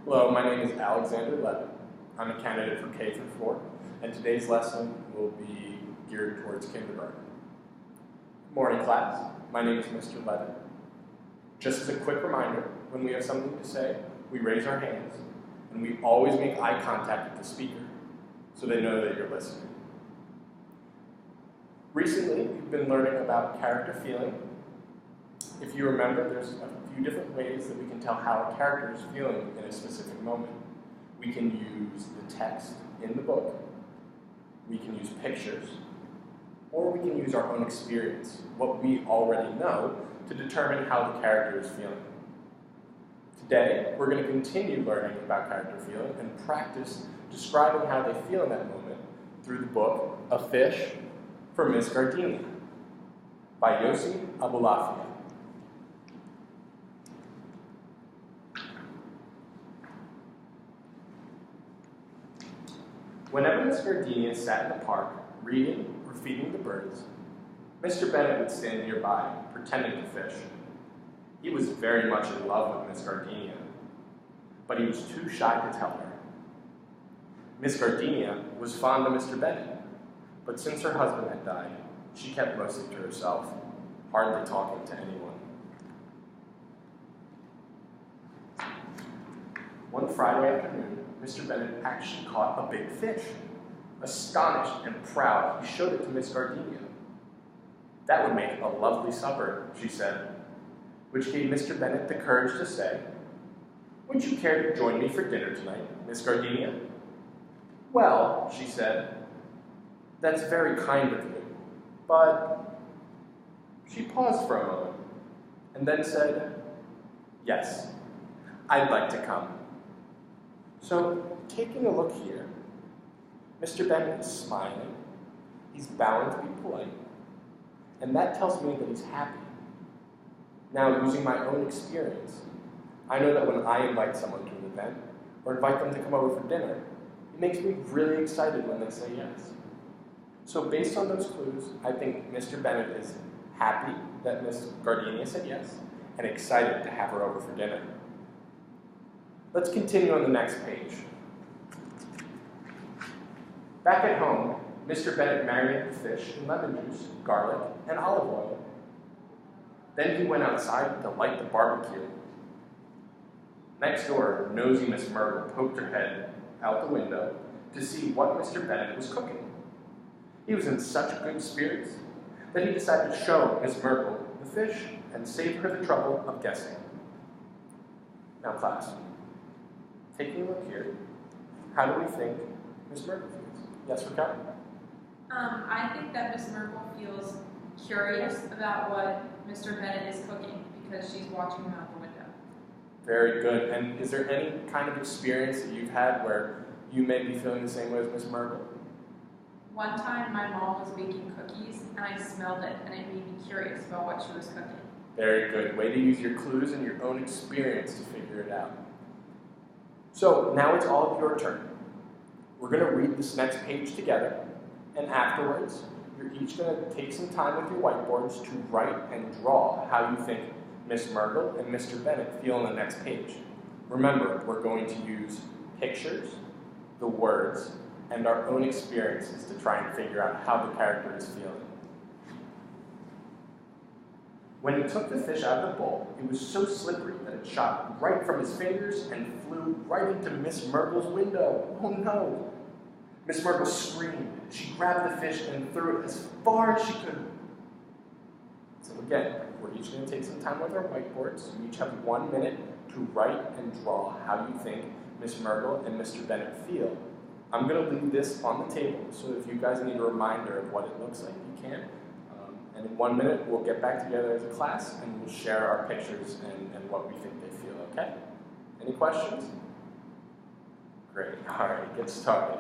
Hello, my name is Alexander Levin. I'm a candidate for K through 4, and today's lesson will be geared towards kindergarten. Good morning, class. My name is Mr. Levin. Just as a quick reminder, when we have something to say, we raise our hands, and we always make eye contact with the speaker so they know that you're listening. Recently, we've been learning about character feeling. If you remember, there's a few different ways that we can tell how a character is feeling in a specific moment. We can use the text in the book, we can use pictures, or we can use our own experience, what we already know, to determine how the character is feeling. Today, we're going to continue learning about character feeling and practice describing how they feel in that moment through the book, A Fish for Miss Gardenia by Yossi Abulafia. Whenever Miss Gardenia sat in the park, reading or feeding the birds, Mr. Bennet would stand nearby, pretending to fish. He was very much in love with Miss Gardenia, but he was too shy to tell her. Miss Gardenia was fond of Mr. Bennet, but since her husband had died, she kept mostly to herself, hardly talking to anyone. One Friday afternoon, Mr. Bennet actually caught a big fish. Astonished and proud, he showed it to Miss Gardenia. "That would make a lovely supper," she said, which gave Mr. Bennet the courage to say, "Would you care to join me for dinner tonight, Miss Gardenia?" "Well," she said, "that's very kind of you, but..." She paused for a moment, and then said, "Yes, I'd like to come." So, taking a look here, Mr. Bennet is smiling, he's bowing to be polite, and that tells me that he's happy. Now, using my own experience, I know that when I invite someone to an event, or invite them to come over for dinner, it makes me really excited when they say yes. So based on those clues, I think Mr. Bennet is happy that Miss Gardenia said yes, and excited to have her over for dinner. Let's continue on the next page. Back at home, Mr. Bennet marinated the fish in lemon juice, garlic, and olive oil. Then he went outside to light the barbecue. Next door, nosy Miss Myrtle poked her head out the window to see what Mr. Bennet was cooking. He was in such good spirits that he decided to show Miss Myrtle the fish and save her the trouble of guessing. Now, class, taking a look here, how do we think Miss Myrtle feels? Yes, Raquel? I think that Miss Myrtle feels curious about what Mr. Bennet is cooking because she's watching him out the window. Very good. And is there any kind of experience that you've had where you may be feeling the same way as Miss Myrtle? One time my mom was baking cookies and I smelled it and it made me curious about what she was cooking. Very good. Way to use your clues and your own experience to figure it out. So now it's all of your turn. We're going to read this next page together, and afterwards, you're each going to take some time with your whiteboards to write and draw how you think Miss Myrtle and Mr. Bennet feel on the next page. Remember, we're going to use pictures, the words, and our own experiences to try and figure out how the character is feeling. When he took the fish out of the bowl, it was so slippery that it shot right from his fingers and flew right into Miss Myrtle's window. Oh no! Miss Myrtle screamed. She grabbed the fish and threw it as far as she could. So again, we're each going to take some time with our whiteboards. You each have 1 minute to write and draw how you think Miss Myrtle and Mr. Bennet feel. I'm going to leave this on the table, so if you guys need a reminder of what it looks like, you can. And in 1 minute, we'll get back together as a class and we'll share our pictures and what we think they feel, okay? Any questions? Great, all right, get started.